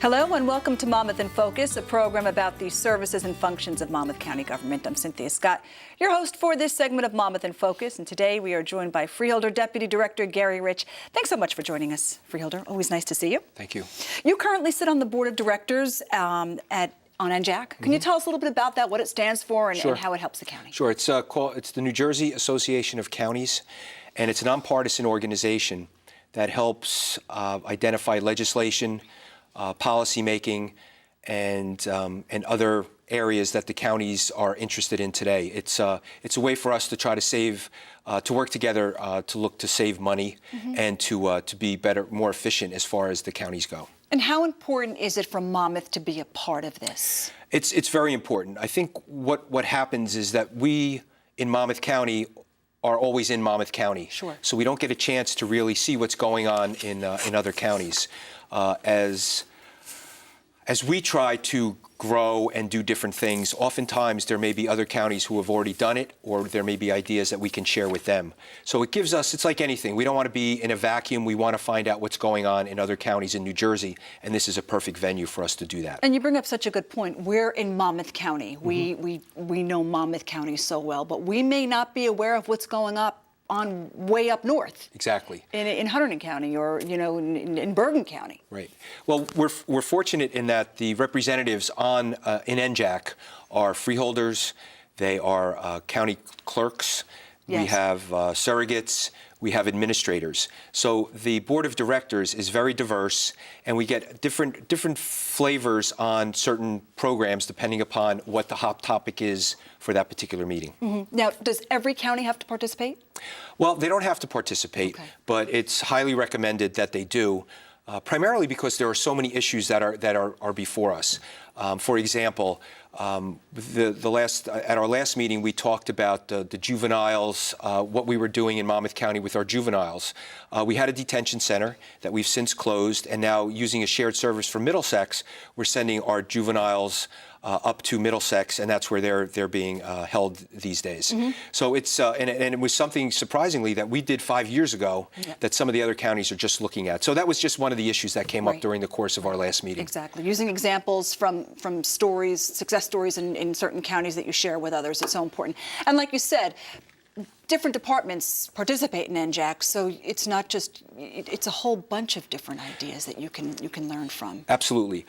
Hello and welcome to Monmouth in Focus, a program about the services and functions of Monmouth County government. I'm Cynthia Scott, your host for this segment of Monmouth in Focus, and today we are joined by Freeholder Deputy Director Gary Rich. Thanks so much for joining us, Freeholder. Always nice to see you. Thank you. You currently sit on the board of directors on NJAC. Can you tell us a little bit about that, what it stands for, and, Sure. and how it helps the county? Sure. It's the New Jersey Association of Counties, and it's a nonpartisan organization that helps identify legislation, policy making, and other areas that the counties are interested in today. It's a way for us to try to save, to work together to look to save money and to be better, more efficient as far as the counties go. And how important is it for Monmouth to be a part of this? It's very important. I think what happens is that we in Monmouth County are always in Monmouth County. Sure. So we don't get a chance to really see what's going on in other counties. As we try to grow and do different things, oftentimes there may be other counties who have already done it, or there may be ideas that we can share with them. So it gives us, it's like anything. We don't want to be in a vacuum. We want to find out what's going on in other counties in New Jersey, and this is a perfect venue for us to do that. And you bring up such a good point. We're in Monmouth County. We know Monmouth County so well, but we may not be aware of what's going on way up north. Exactly. In Hunterdon County, or in Bergen County. Right. Well, we're fortunate in that the representatives in NJAC are freeholders. They are county clerks. Yes. We have surrogates. We have administrators. So the board of directors is very diverse, and we get different flavors on certain programs depending upon what the hot topic is for that particular meeting. Now, does every county have to participate? Well, they don't have to participate, but it's highly recommended that they do, primarily because there are so many issues that are before us. For example, at our last meeting, we talked about the juveniles, what we were doing in Monmouth County with our juveniles. We had a detention center that we've since closed, and now using a shared service for Middlesex, we're sending our juveniles up to Middlesex, and that's where they're being held these days. So it's and it was something surprisingly that we did 5 years ago that some of the other counties are just looking at. So that was just one of the issues that came up during the course of our last meeting. Exactly. Using examples from stories, success stories in certain counties that you share with others, it's so important. And like you said, different departments participate in NJAC, so it's not just, it's a whole bunch of different ideas that you can learn from. Absolutely.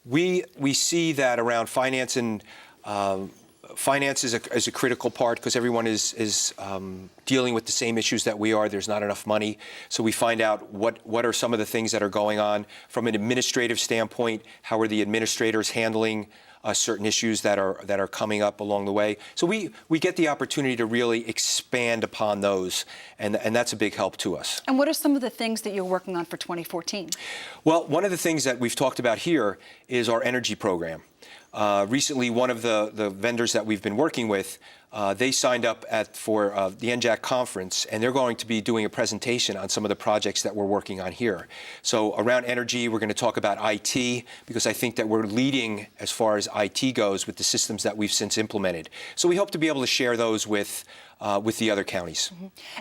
We see that around finance, and finance is a critical part because everyone is dealing with the same issues that we are. There's not enough money. So we find out what are some of the things that are going on from an administrative standpoint. How are the administrators handling certain issues that are coming up along the way? So we get the opportunity to really expand upon those, and that's a big help to us. And what are some of the things that you're working on for 2014? Well, one of the things that we've talked about here is our energy program. Recently, one of the vendors that we've been working with, they signed up for the NJAC conference, and they're going to be doing a presentation on some of the projects that we're working on here. So around energy, we're going to talk about IT, because I think that we're leading as far as IT goes with the systems that we've since implemented. So we hope to be able to share those with the other counties.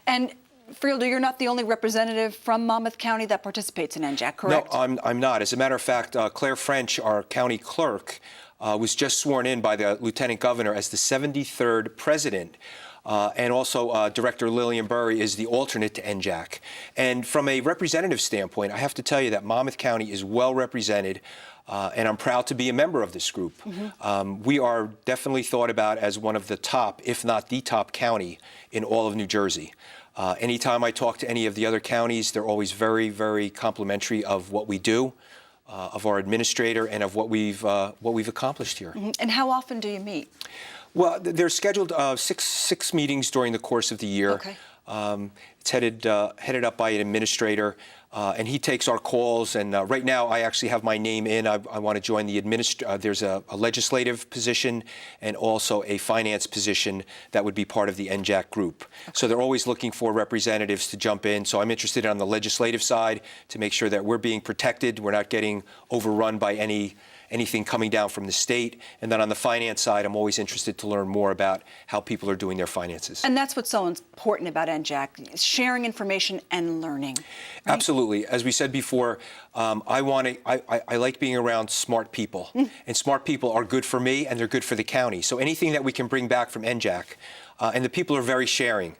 And Freeholder, you're not the only representative from Monmouth County that participates in NJAC, correct? No, I'm not. As a matter of fact, Claire French, our county clerk, was just sworn in by the Lieutenant Governor as the 73rd president. And also Director Lillian Burry is the alternate to NJAC. And from a representative standpoint, I have to tell you that Monmouth County is well represented, and I'm proud to be a member of this group. We are definitely thought about as one of the top, if not the top county in all of New Jersey. Anytime I talk to any of the other counties, they're always very, very complimentary of what we do, of our administrator, and of what we've accomplished here. And how often do you meet? Well, there's scheduled six meetings during the course of the year. Okay. It's headed up by an administrator, and he takes our calls. And right now, I actually have my name in. I want to join the there's a legislative position and also a finance position that would be part of the NJAC group. Okay. So they're always looking for representatives to jump in. So I'm interested on the legislative side to make sure that we're being protected. We're not getting overrun by any anything coming down from the state. And then on the finance side, I'm always interested to learn more about how people are doing their finances. And that's what's so important about NJAC, sharing information and learning. Right? Absolutely. As we said before, I like being around smart people. And smart people are good for me and they're good for the county. So anything that we can bring back from NJAC, and the people are very sharing.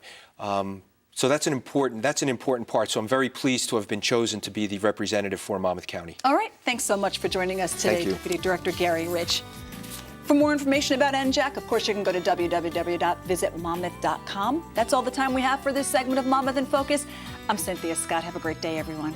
So that's an important part. So I'm very pleased to have been chosen to be the representative for Monmouth County. All right. Thanks so much for joining us today, Thank you. Deputy Director Gary Rich. For more information about NJAC, of course, you can go to www.visitmonmouth.com. That's all the time we have for this segment of Monmouth in Focus. I'm Cynthia Scott. Have a great day, everyone.